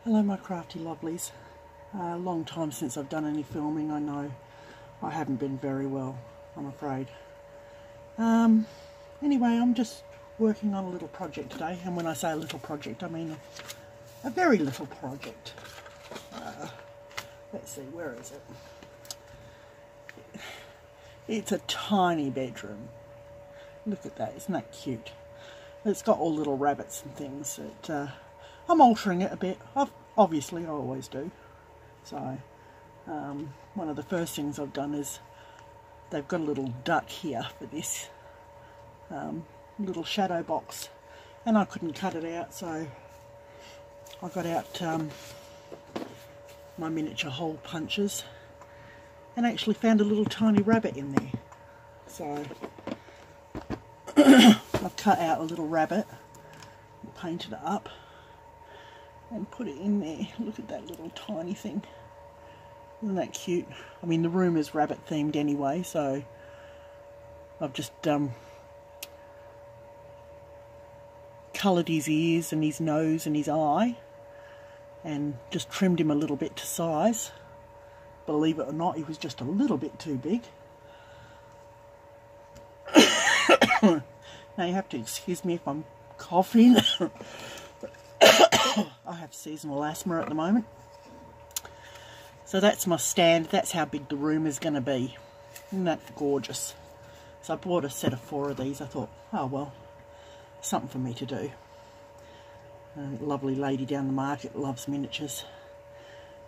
Hello my crafty lovelies. Long time since I've done any filming. I know I haven't been very well, I'm afraid. Anyway, I'm just working on a little project today, and when I say a little project I mean a very little project. Let's see, where is it? It's a tiny bedroom. Look at that, isn't that cute? It's got all little rabbits and things. I'm altering it a bit. Obviously, I always do. So, one of the first things I've done is they've got a little duck here for this little shadow box, and I couldn't cut it out, so I got out my miniature hole punches and actually found a little tiny rabbit in there. So I've cut out a little rabbit, painted it up and put it in there. Look at that little tiny thing. Isn't that cute? I mean, the room is rabbit themed anyway, so I've just coloured his ears and his nose and his eye and just trimmed him a little bit to size. Believe it or not, he was just a little bit too big. Now you have to excuse me if I'm coughing. I have seasonal asthma at the moment. So that's my stand. That's how big the room is going to be. Isn't that gorgeous? So I bought a set of 4 of these. I thought, oh well, something for me to do. A lovely lady down the market loves miniatures,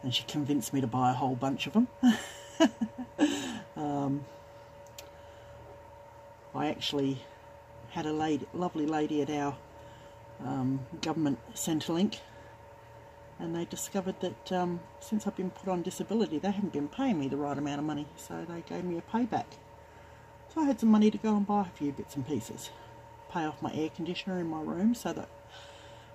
and she convinced me to buy a whole bunch of them. I actually had a lovely lady at our government Centrelink, and they discovered that since I've been put on disability, they hadn't been paying me the right amount of money, so they gave me a payback. So I had some money to go and buy a few bits and pieces, pay off my air conditioner in my room so that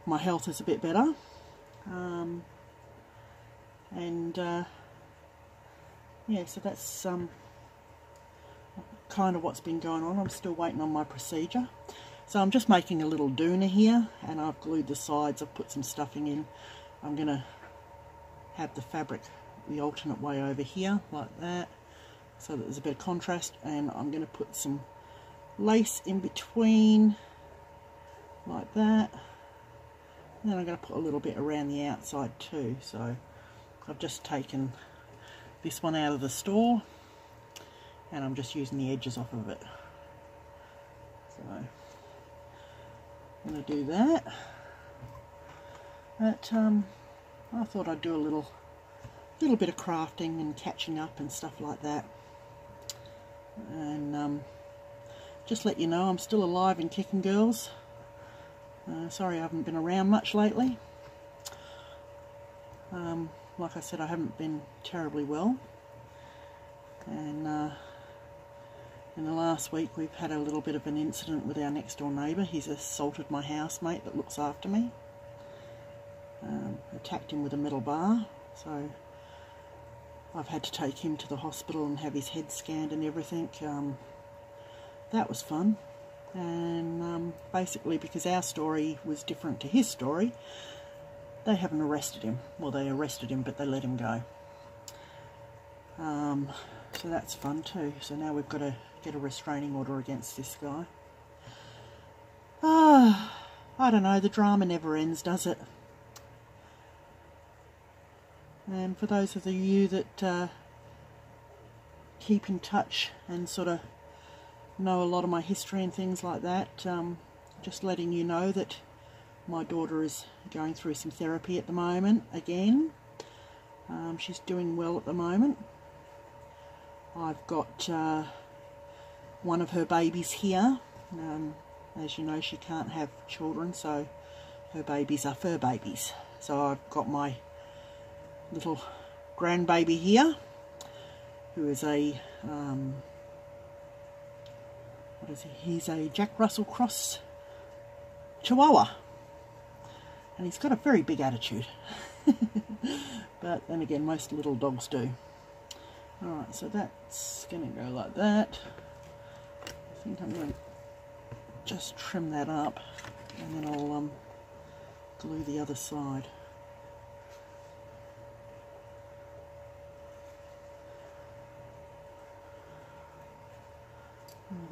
my health is a bit better, yeah, so that's kind of what's been going on. I'm still waiting on my procedure. So I'm just making a little doona here, and I've glued the sides. I've put some stuffing in. I'm going to have the fabric the alternate way over here, like that, so that there's a bit of contrast, and I'm going to put some lace in between, like that. And then I'm going to put a little bit around the outside too. So I've just taken this one out of the store, and I'm just using the edges off of it. So I'm going to do that. But I thought I'd do a little bit of crafting and catching up and stuff like that, and just let you know I'm still alive and kicking, girls. Sorry I haven't been around much lately. Like I said, I haven't been terribly well, and in the last week we've had a little bit of an incident with our next door neighbour. He's assaulted my housemate that looks after me. Attacked him with a metal bar, so I've had to take him to the hospital and have his head scanned and everything. That was fun, and basically because our story was different to his story, they haven't arrested him. Well, they arrested him, but they let him go. So that's fun too. So now we've got to get a restraining order against this guy. I don't know, the drama never ends, does it? And for those of you that keep in touch and sort of know a lot of my history and things like that, just letting you know that my daughter is going through some therapy at the moment again. She's doing well at the moment. I've got one of her babies here. As you know, she can't have children, so her babies are fur babies. So I've got my little grandbaby here, who is a what is he? He's a Jack Russell Cross Chihuahua, and he's got a very big attitude. But then again, most little dogs do. Alright, so that's going to go like that. I think I'm going to just trim that up, and then I'll glue the other side.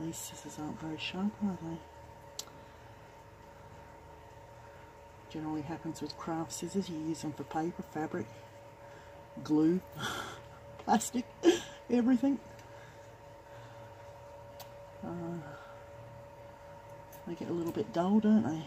these scissors aren't very sharp, are they? Generally happens with craft scissors. You use them for paper, fabric, glue, plastic, everything. They get a little bit dull, don't they?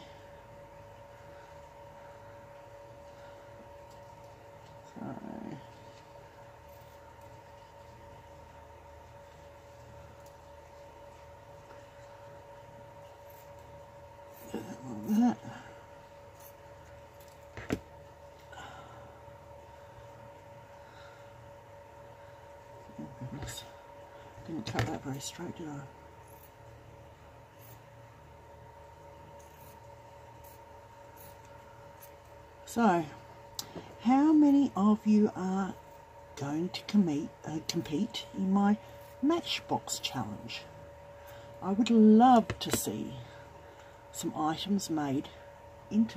So do that like that. Oh goodness, didn't cut that very straight, did I? So, how many of you are going to compete in my Matchbox challenge? I would love to see some items made in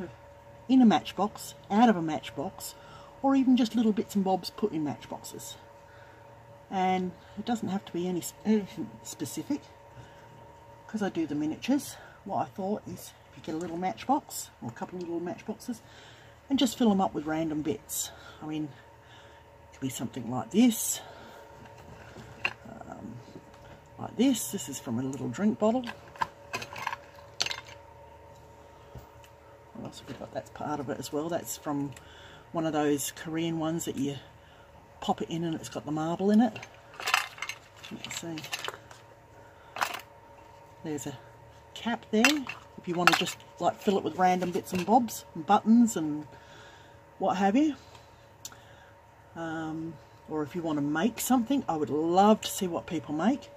a matchbox, out of a matchbox, or even just little bits and bobs put in matchboxes. And it doesn't have to be anything specific, because I do the miniatures. What I thought is, if you get a little matchbox, or a couple of little matchboxes, and just fill them up with random bits. I mean, it could be something like this. Like this. This is from a little drink bottle. What else have we got? That's part of it as well. That's from one of those Korean ones that you pop it in and it's got the marble in it. Let's see. There's a cap there. If you want to just like fill it with random bits and bobs and buttons and what have you. Or if you want to make something, I would love to see what people make.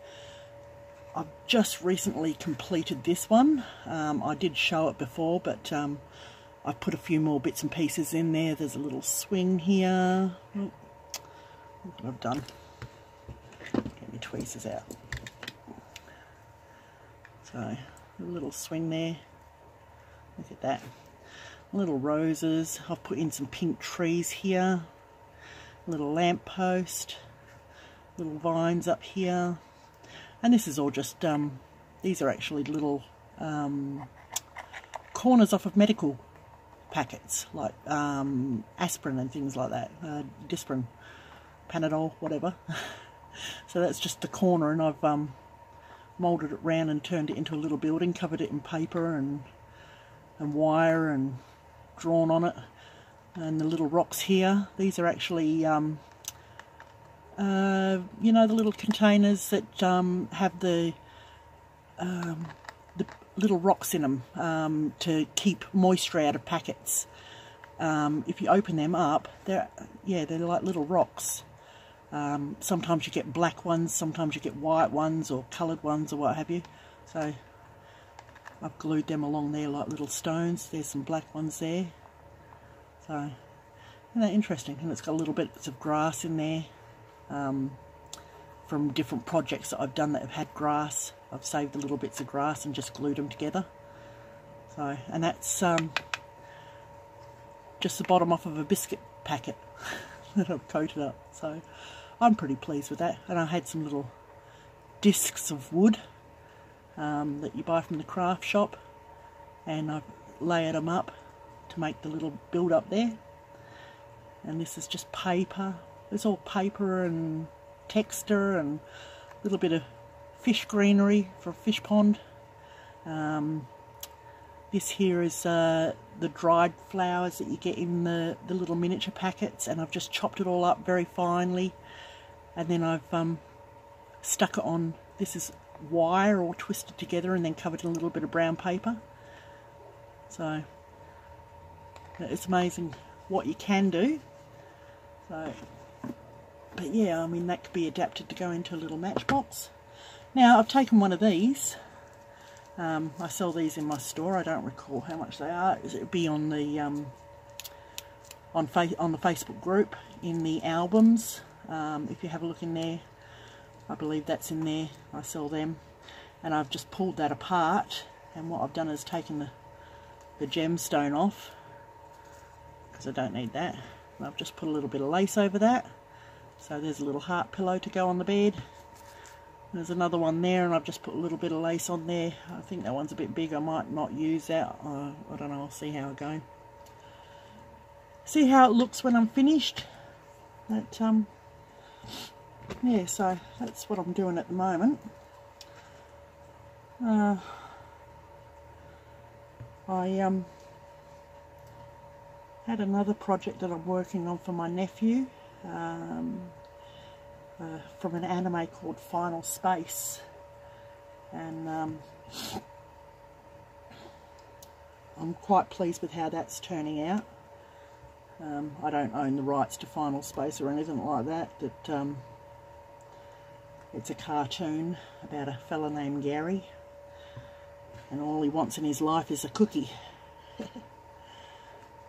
I've just recently completed this one. I did show it before, but I've put a few more bits and pieces in there. There's a little swing here. Oh, look what I've done. Get my tweezers out. So, a little swing there. Look at that. Little roses. I've put in some pink trees here. Little lamp post. Little vines up here. And this is all just, these are actually little corners off of medical packets, like aspirin and things like that, Disprin, Panadol, whatever. So that's just the corner, and I've moulded it round and turned it into a little building, covered it in paper and wire and drawn on it. And the little rocks here, these are actually you know, the little containers that have the little rocks in them to keep moisture out of packets. If you open them up, they're like little rocks. Sometimes you get black ones, sometimes you get white ones or coloured ones or what have you. So I've glued them along there like little stones. There's some black ones there. So, isn't that interesting? And it's got little bits of grass in there. From different projects that I've done that have had grass. I've saved the little bits of grass and just glued them together. So, and that's just the bottom off of a biscuit packet that I've coated up. So I'm pretty pleased with that. And I had some little discs of wood that you buy from the craft shop, and I've layered them up to make the little build up there. And this is just paper. It's all paper and texture and a little bit of fish greenery for a fish pond. This here is the dried flowers that you get in the little miniature packets, and I've just chopped it all up very finely, and then I've stuck it on. This is wire all twisted together and then covered in a little bit of brown paper. So it's amazing what you can do. So, but yeah, I mean, that could be adapted to go into a little matchbox. Now, I've taken one of these. I sell these in my store. I don't recall how much they are. It would be on the on the Facebook group in the albums. If you have a look in there, I believe that's in there. I sell them, and I've just pulled that apart. And what I've done is taken the gemstone off, because I don't need that. And I've just put a little bit of lace over that. So there's a little heart pillow to go on the bed. There's another one there, and I've just put a little bit of lace on there. I think that one's a bit big. I might not use that. I don't know. I'll see how it goes. See how it looks when I'm finished. That yeah. So that's what I'm doing at the moment. I had another project that I'm working on for my nephew. From an anime called Final Space, and I'm quite pleased with how that's turning out. I don't own the rights to Final Space or anything like that. It's a cartoon about a fella named Gary, and all he wants in his life is a cookie.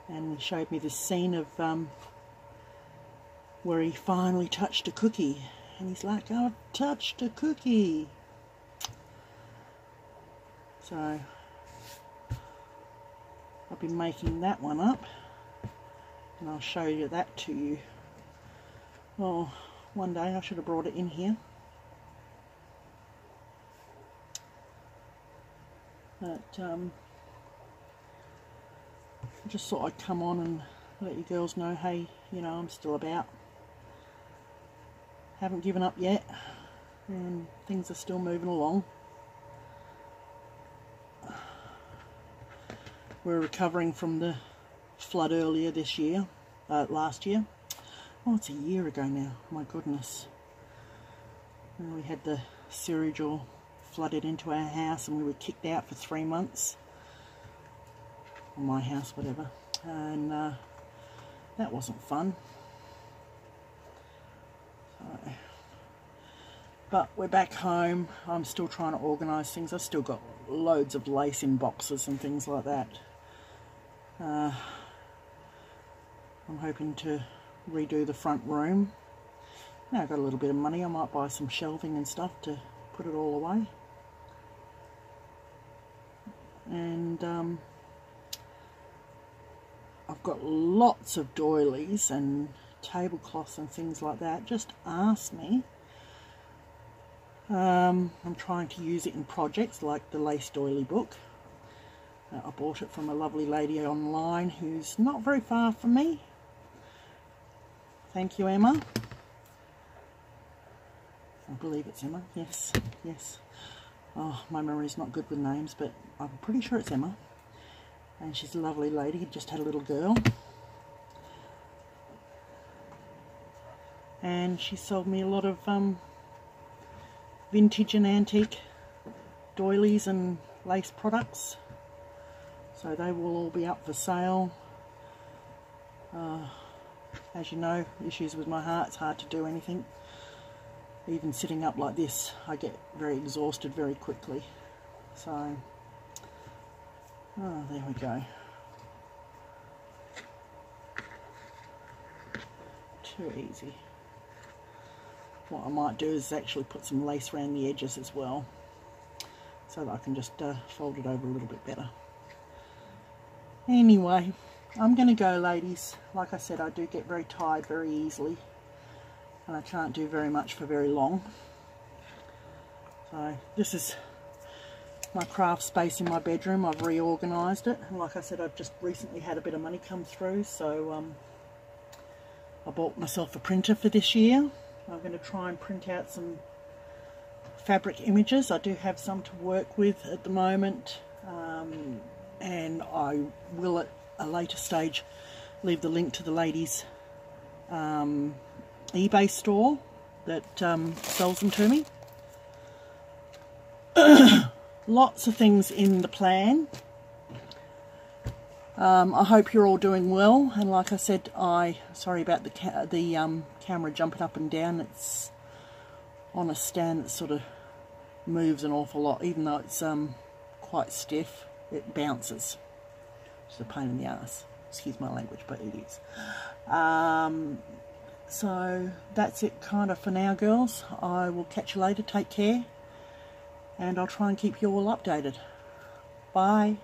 And he showed me this scene of where he finally touched a cookie, and he's like, "I've touched a cookie." So I've been making that one up, and I'll show you that to you. Oh, one day I should have brought it in here. But I just thought I'd come on and let you girls know, hey, you know, I'm still about. Haven't given up yet, and things are still moving along. We're recovering from the flood earlier this year, last year. Oh, it's a year ago now, my goodness. And we had the sewage all flooded into our house, and we were kicked out for 3 months. Or my house, whatever. And that wasn't fun. But we're back home. I'm still trying to organise things. I've still got loads of lace in boxes and things like that. I'm hoping to redo the front room. Now I've got a little bit of money, I might buy some shelving and stuff to put it all away. And I've got lots of doilies and tablecloths and things like that. Just ask me. I'm trying to use it in projects like the lace doily book. I bought it from a lovely lady online who's not very far from me. Thank you, Emma. I believe it's Emma. Yes, yes. Oh, my memory's not good with names, but I'm pretty sure it's Emma. And she's a lovely lady, just had a little girl. And she sold me a lot of vintage and antique doilies and lace products. So they will all be up for sale. As you know, issues with my heart, it's hard to do anything. Even sitting up like this, I get very exhausted very quickly. So, oh, there we go. Too easy. What I might do is actually put some lace around the edges as well, so that I can just fold it over a little bit better. Anyway, I'm going to go, ladies. Like I said, I do get very tired very easily, and I can't do very much for very long. So this is my craft space in my bedroom. I've reorganised it, and like I said, I've just recently had a bit of money come through, so I bought myself a printer for this year. I'm going to try and print out some fabric images. I do have some to work with at the moment, and I will at a later stage leave the link to the ladies' eBay store that sells them to me. Lots of things in the plan. I hope you're all doing well, and like I said, sorry about the camera jumping up and down. It's on a stand that sort of moves an awful lot, even though it's quite stiff. It bounces. It's a pain in the ass. Excuse my language, but it is. So that's it kind of for now, girls. I will catch you later. Take care, and I'll try and keep you all updated. Bye.